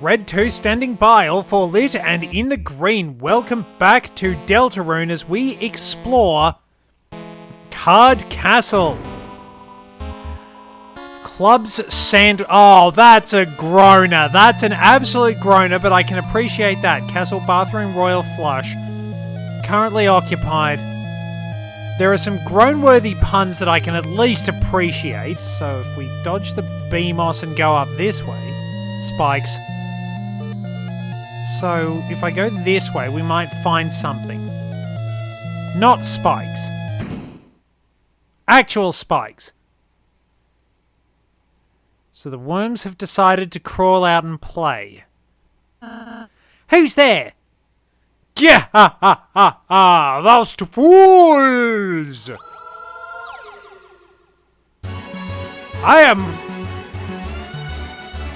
Red 2 standing by, all 4 lit and in the green. Welcome back to Deltarune as we explore Kaard Castle. Clubs Sand... Oh, that's a groaner. That's an absolute groaner, but I can appreciate that. Castle Bathroom Royal Flush. Currently occupied. There are some groan-worthy puns that I can at least appreciate. So if we dodge the BMOS and go up this way... Spikes. So, if I go this way, we might find something. Not spikes. Actual spikes. So the worms have decided to crawl out and play. Who's there? Yeah, ha ha ha ha! Those two fools!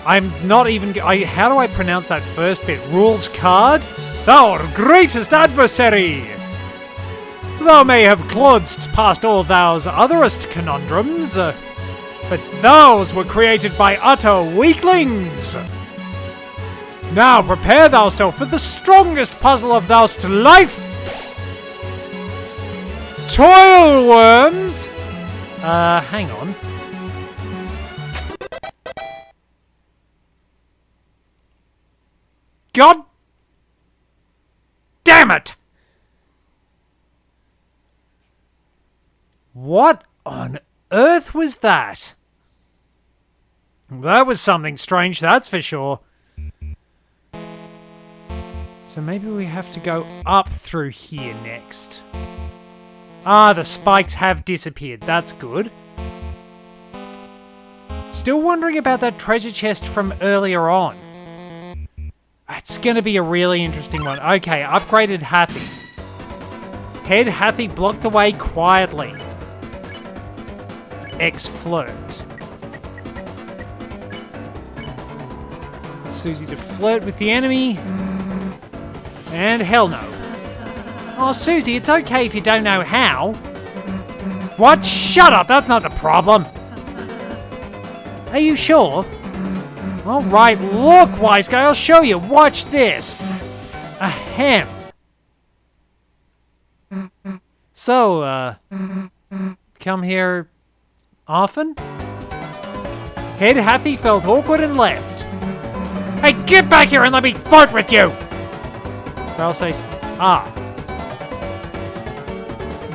I'm not even... how do I pronounce that first bit? Rules Kaard? Thou greatest adversary! Thou may have clodsed past all thou's otherest conundrums, but those were created by utter weaklings! Now prepare thyself for the strongest puzzle of thou'st life! Toil worms! Hang on. God damn it! What on earth was that? That was something strange, that's for sure. So maybe we have to go up through here next. Ah, the spikes have disappeared. That's good. Still wondering about that treasure chest from earlier on. It's going to be a really interesting one. Okay, upgraded Hathies. Head Hathie blocked the way quietly. Ex-flirt. Susie to flirt with the enemy. And hell no. Oh, Susie, it's okay if you don't know how. What? Shut up, that's not the problem. Are you sure? Alright, look, wise guy, I'll show you. Watch this. Ahem. So, come here often? Head Hathie felt awkward and left. Hey, get back here and let me flirt with you! I'll say...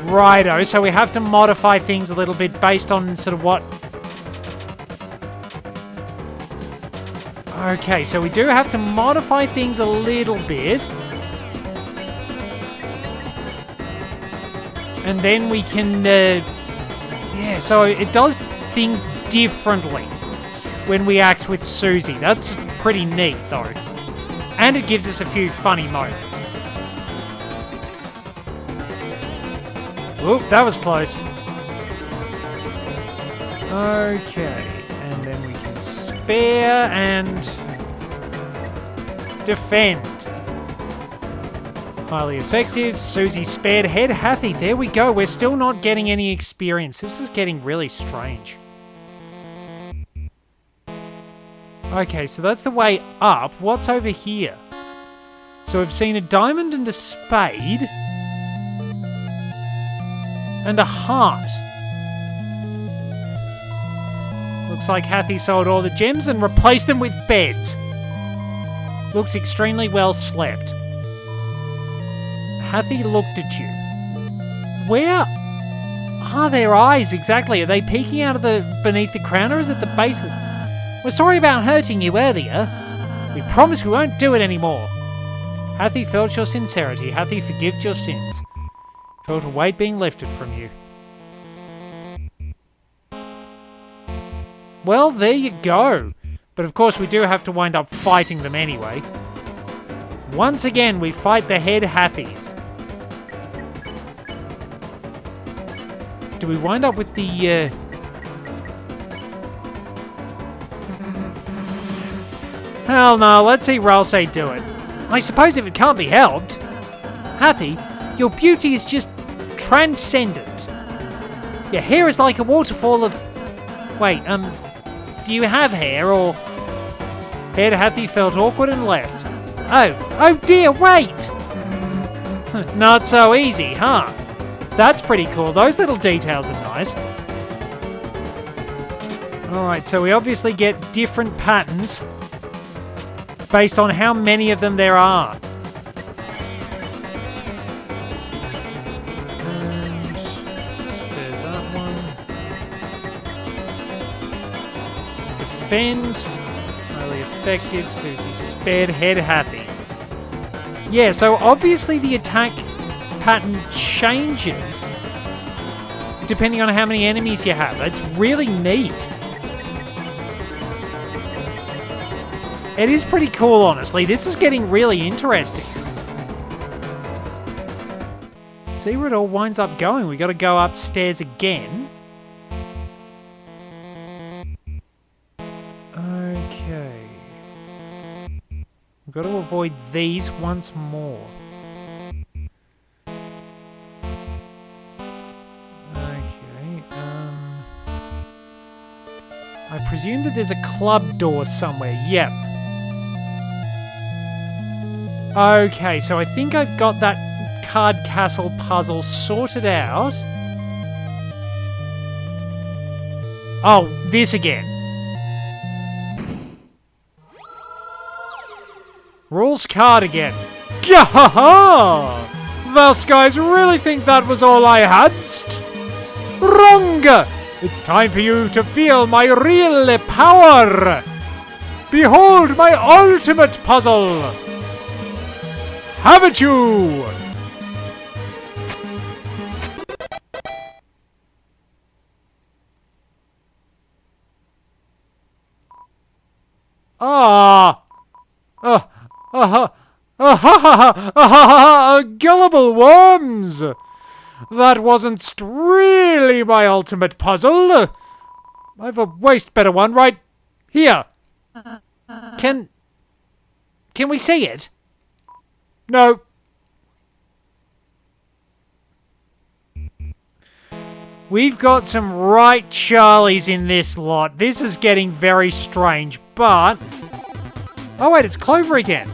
Righto, so we have to modify things a little bit based on sort of what... Okay, so we do have to modify things a little bit. And then we can, yeah, so it does things differently when we act with Susie. That's pretty neat, though. And it gives us a few funny moments. Oop, that was close. Okay, and then we can spare and defend. Highly effective. Susie spared Head Hathie. There we go. We're still not getting any experience. This is getting really strange. Okay, so that's the way up. What's over here? So we've seen a diamond and a spade. And a heart. Looks like Hathie sold all the gems and replaced them with beds. Looks extremely well slept. Hathie looked at you. Where are their eyes exactly? Are they peeking out of beneath the crown, or is it the base of We're sorry about hurting you earlier. We promise we won't do it anymore. Hathie felt your sincerity. Hathie forgived your sins. Felt a weight being lifted from you. Well, there you go. But of course we do have to wind up fighting them anyway. Once again, we fight the Head Hathies. Do we wind up with the, Hell no, let's see Ralsei do it. I suppose if it can't be helped. Hathie, your beauty is just transcendent. Your hair is like a waterfall of... Wait, do you have hair, or... Head Hathy felt awkward and left. Oh dear, wait! Not so easy, huh? That's pretty cool. Those little details are nice. Alright, so we obviously get different patterns based on how many of them there are. And there's that one. Defend. Highly effective. Susie spared. Head Happy. Yeah, so obviously the attack pattern changes depending on how many enemies you have. It's really neat. It is pretty cool, honestly. This is getting really interesting. See where it all winds up going. We got to go upstairs again. Okay. We've got to avoid these once more. Okay. I presume that there's a club door somewhere. Yep. Okay, so I think I've got that Kaard Castle puzzle sorted out. Oh, this again. Rules Kaard again. Gah-ha-ha! Those guys really think that was all I had? Wrong! It's time for you to feel my real power! Behold my ultimate puzzle! Haven't you? Gullible worms! That wasn't really my ultimate puzzle. I've a waste better one right here. Can we see it? No. We've got some right Charlies in this lot. This is getting very strange, but... Oh wait, it's Clover again.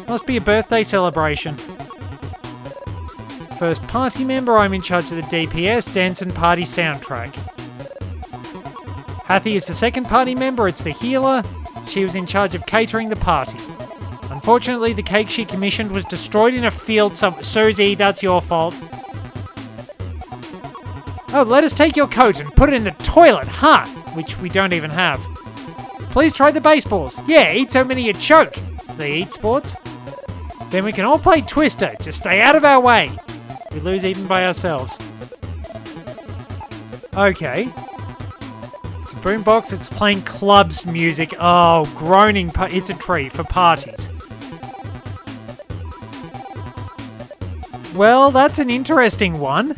Must be a birthday celebration. First party member, I'm in charge of the DPS, dance and party soundtrack. Hathy is the second party member, it's the healer. She was in charge of catering the party. Unfortunately, the cake she commissioned was destroyed in a field somewhere. Susie, that's your fault. Oh, let us take your coat and put it in the toilet, huh? Which we don't even have. Please try the baseballs. Yeah, eat so many you choke. Do they eat sports? Then we can all play Twister. Just stay out of our way. We lose even by ourselves. Okay. It's a boombox. It's playing clubs music. Oh, groaning. It's a tree for parties. Well, that's an interesting one.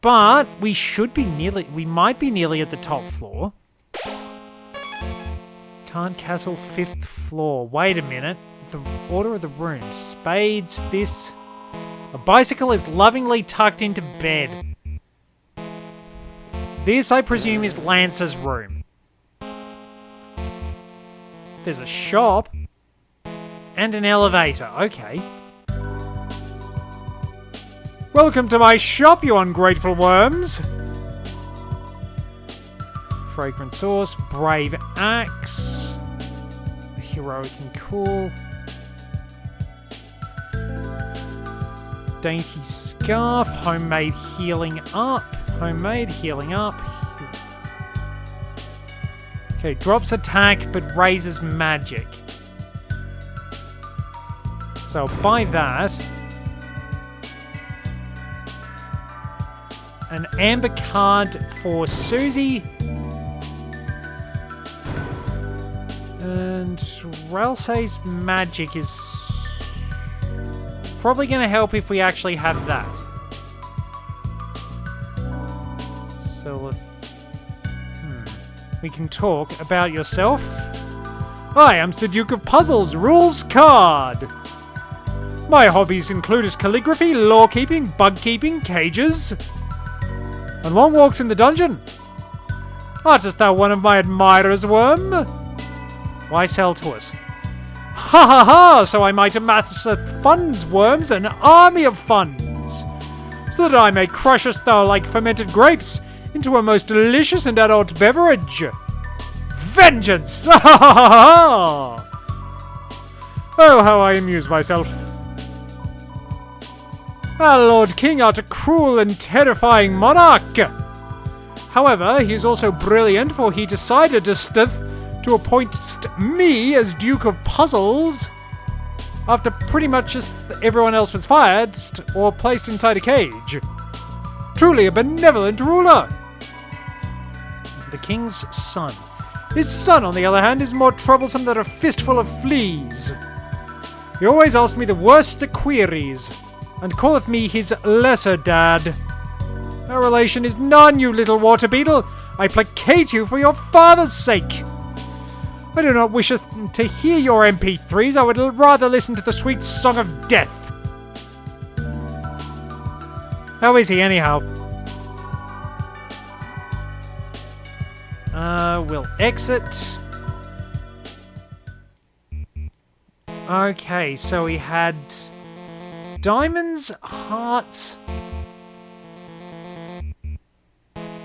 But we might be nearly at the top floor. Kaard Castle, 5th floor. Wait a minute. The order of the rooms. Spades, this. A bicycle is lovingly tucked into bed. This, I presume, is Lance's room. There's a shop. And an elevator. Okay. Welcome to my shop, you ungrateful worms! Fragrant sauce, brave axe, heroic and cool, dainty scarf, homemade healing up. Okay, drops attack but raises magic. So I'll buy that. An amber card for Susie. And Ralsei's magic is probably going to help if we actually have that. So we can talk about yourself. Hi, I'm the Duke of Puzzles, Rules Kaard. My hobbies include calligraphy, law-keeping, bug-keeping, cages, and long walks in the dungeon. Artist thou one of my admirers, worm? Why sell to us? Ha ha ha! So I might amass funds, worms, an army of funds, so that I may crush us thou like fermented grapes into a most delicious and adult beverage. Vengeance! Ha ha ha ha! Oh, how I amuse myself. Our Lord King art a cruel and terrifying monarch. However, he is also brilliant, for he decided to appoint me as Duke of Puzzles after pretty much just everyone else was fired or placed inside a cage. Truly a benevolent ruler. The king's son. His son, on the other hand, is more troublesome than a fistful of fleas. He always asks me the worst of queries, and calleth me his lesser dad. Our relation is none, you little water beetle. I placate you for your father's sake. I do not wish to hear your MP3s. I would rather listen to the sweet song of death. How is he, anyhow? We'll exit. Okay, so he had diamonds, hearts,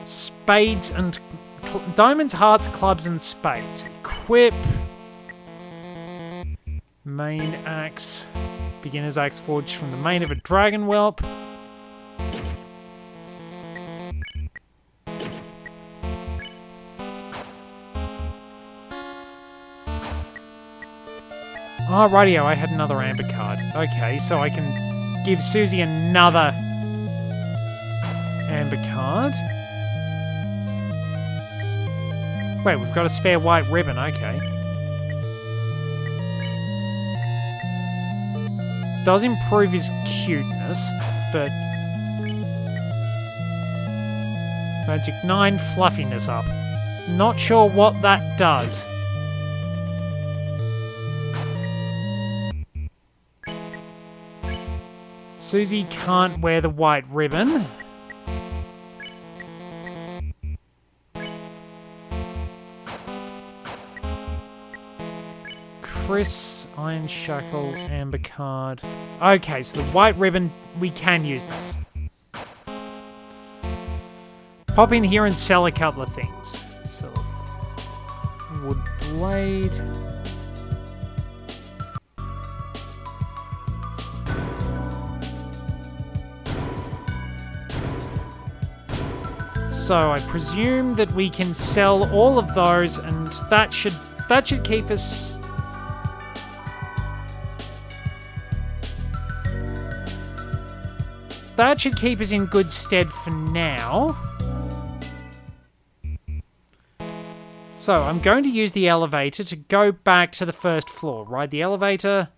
spades, and diamonds, hearts, clubs, and spades. Equip. Main axe. Beginner's axe forged from the mane of a dragon whelp. Oh, rightio, I had another amber card. Okay, so I can give Susie another amber card. Wait, we've got a spare white ribbon, okay. Does improve his cuteness, but... Magic 9 fluffiness up. Not sure what that does. Susie can't wear the white ribbon. Chris, Iron Shackle, Amber Card. Okay, so the white ribbon, we can use that. Pop in here and sell a couple of things. Sell a wood blade. So I presume that we can sell all of those, and that should keep us. That should keep us in good stead for now. So I'm going to use the elevator to go back to the first floor. Ride the elevator.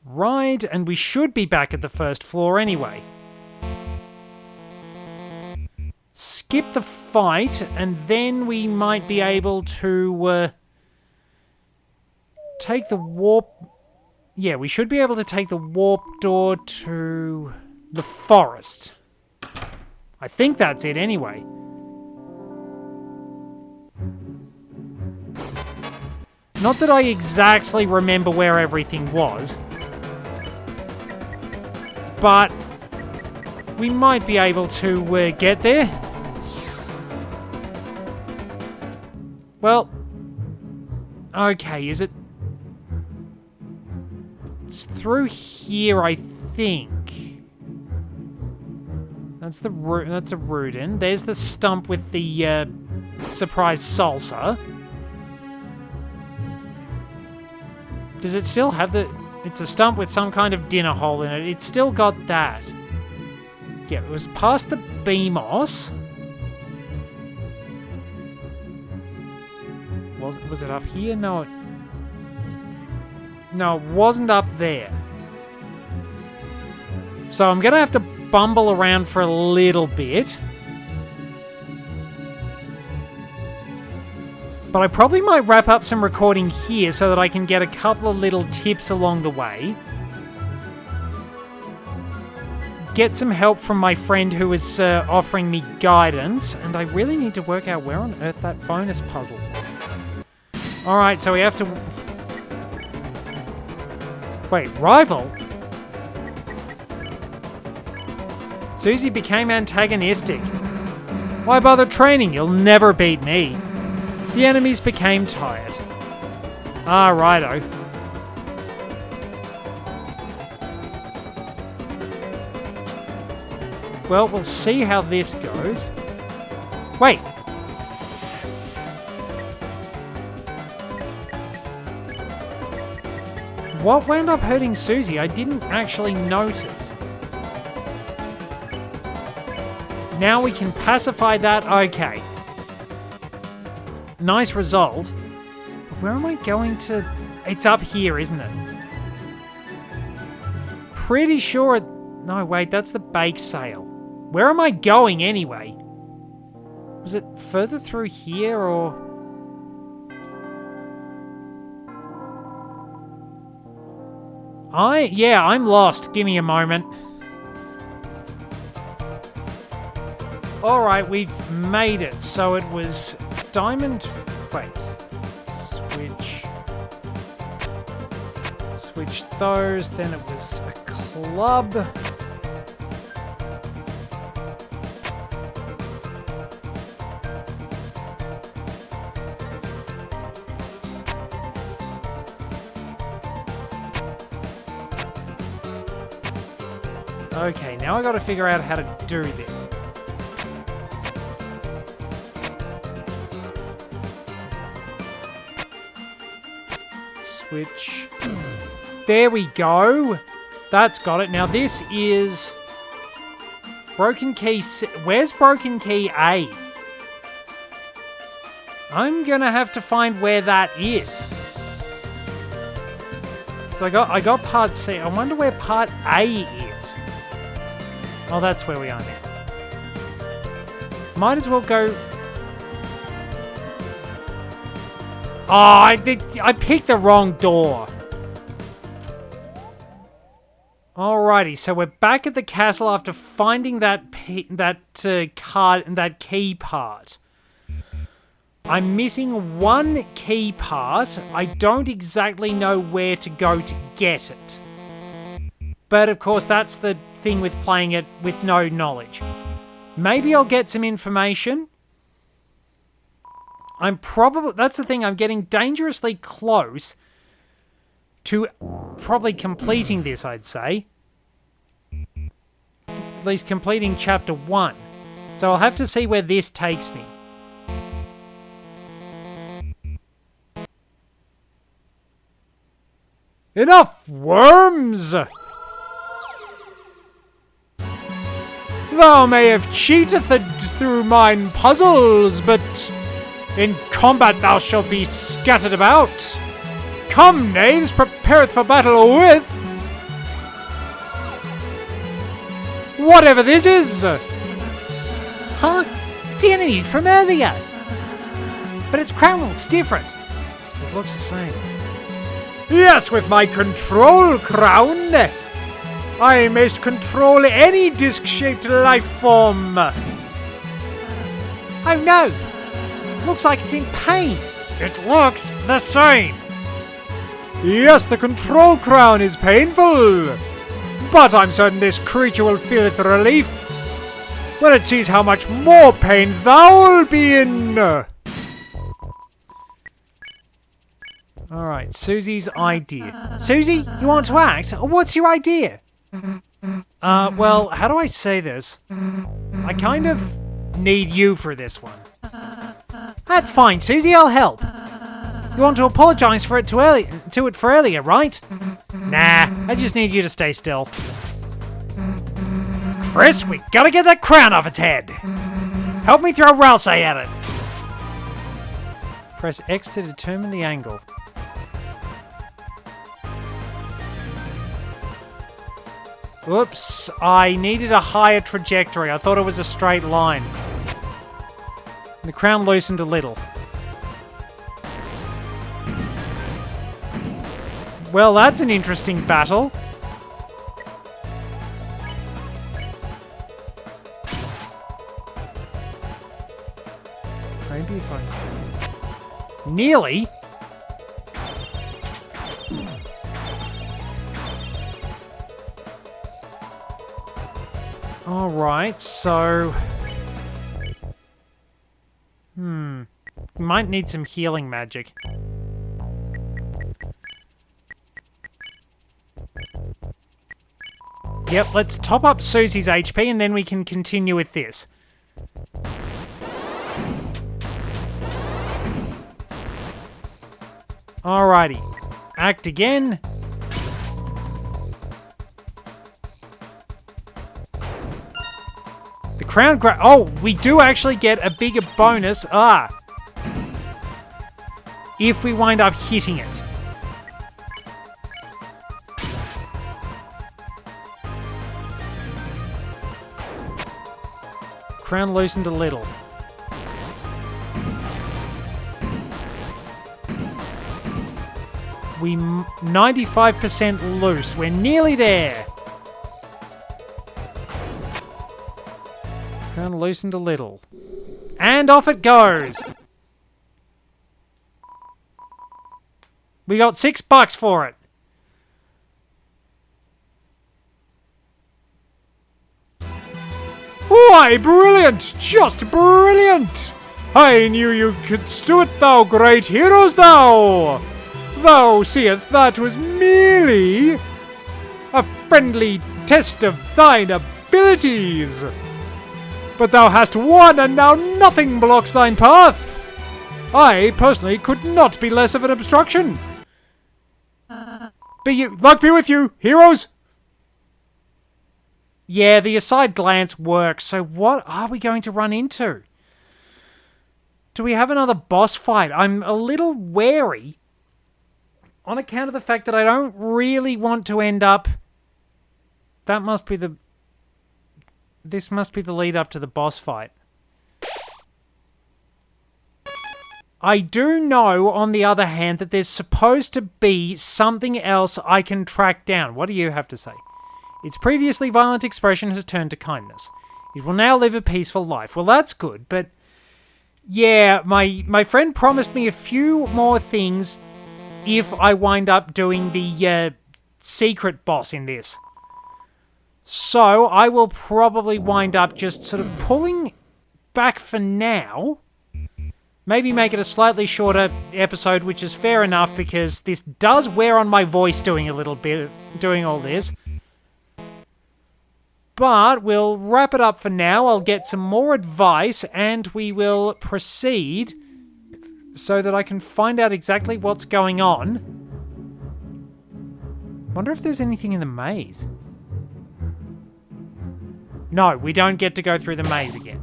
Ride, and we should be back at the first floor anyway. Skip the fight, and then we might be able to take the warp... Yeah, we should be able to take the warp door to the forest. I think that's it anyway. Not that I exactly remember where everything was, but we might be able to get there. Well, okay, is it... It's through here, I think. That's a Rudin. There's the stump with the surprise salsa. Does it still have the... It's a stump with some kind of dinner hole in it. It's still got that. Yeah, it was past the BMOS. Was it up here? No, it wasn't up there. So I'm gonna have to bumble around for a little bit. But I probably might wrap up some recording here so that I can get a couple of little tips along the way. get some help from my friend who was offering me guidance, and I really need to work out where on earth that bonus puzzle was. Alright, so we have to... Wait, rival? Susie became antagonistic. Why bother training? You'll never beat me. The enemies became tired. Ah, righto. Well, we'll see how this goes. Wait. What wound up hurting Susie? I didn't actually notice. Now we can pacify that. Okay. Nice result. But where am I going to... It's up here, isn't it? Pretty sure... No, wait, that's the bake sale. Where am I going anyway? Was it further through here or... Yeah, I'm lost. Give me a moment. Alright, we've made it. So it was diamond... Wait. Switch those. Then it was a club. Okay, now I gotta figure out how to do this. Switch. There we go. That's got it. Now this is... Broken key... Where's broken key A? I'm gonna have to find where that is. Because I got part C. I wonder where part A is. Oh, that's where we are now. Might as well go... Oh, I picked the wrong door. Alrighty, so we're back at the castle after finding that card and that key part. I'm missing one key part. I don't exactly know where to go to get it. But of course, that's the thing with playing it with no knowledge. Maybe I'll get some information. That's the thing, I'm getting dangerously close to probably completing this, I'd say. At least completing chapter 1. So I'll have to see where this takes me. Enough, worms! Thou may have cheated through mine puzzles, but in combat thou shalt be scattered about. Come, knaves, prepareth for battle with... whatever this is! Huh? It's the enemy from earlier. But its crown looks different. It looks the same. Yes, with my control crown, I may control any disc-shaped life form. Oh no! Looks like it's in pain. It looks the same. Yes, the control crown is painful. But I'm certain this creature will feel its relief when it sees how much more pain thou'll be in. Alright, Susie's idea. Susie, you want to act? What's your idea? Well, how do I say this? I kind of need you for this one. That's fine, Susie, I'll help. You want to apologize for it for earlier, right? Nah, I just need you to stay still. Chris, we gotta get that crown off its head. Help me throw Ralsei at it. Press X to determine the angle. Oops, I needed a higher trajectory. I thought it was a straight line. The crown loosened a little. Well, that's an interesting battle. Maybe if I... Nearly? Alright, so... Might need some healing magic. Yep, let's top up Susie's HP and then we can continue with this. Alrighty. Act again. The crown oh, we do actually get a bigger bonus. If we wind up hitting it. Crown loosened a little. We 95% loose. We're nearly there. Crown loosened a little. And off it goes. We got $6 for it. Why, brilliant! Just brilliant! I knew you could do it, thou great heroes, thou! Thou seest that was merely a friendly test of thine abilities. But thou hast won, and now nothing blocks thine path. I, personally, could not be less of an obstruction. Luck be with you, heroes! Yeah, the aside glance works, so what are we going to run into? Do we have another boss fight? I'm a little wary on account of the fact that I don't really want to end up... This must be the lead up to the boss fight. I do know, on the other hand, that there's supposed to be something else I can track down. What do you have to say? Its previously violent expression has turned to kindness. It will now live a peaceful life. Well, that's good, but... Yeah, my friend promised me a few more things if I wind up doing the secret boss in this. So, I will probably wind up just sort of pulling back for now. Maybe make it a slightly shorter episode, which is fair enough because this does wear on my voice doing a little bit, doing all this. But we'll wrap it up for now. I'll get some more advice and we will proceed so that I can find out exactly what's going on. Wonder if there's anything in the maze. No, we don't get to go through the maze again.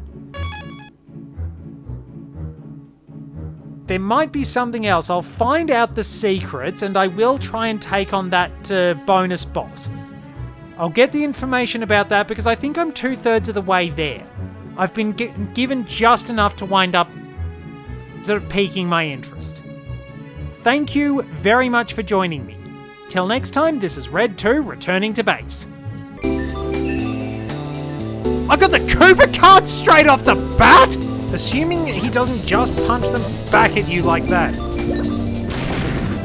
There might be something else. I'll find out the secrets and I will try and take on that bonus boss. I'll get the information about that because I think I'm 2/3 of the way there. I've been given just enough to wind up sort of piquing my interest. Thank you very much for joining me. Till next time, this is Red 2 returning to base. I got the Cooper card straight off the bat! Assuming he doesn't just punch them back at you like that.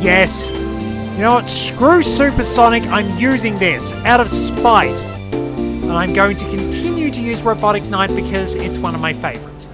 Yes! You know what? Screw Supersonic, I'm using this out of spite. And I'm going to continue to use Robotic Knight because it's one of my favorites.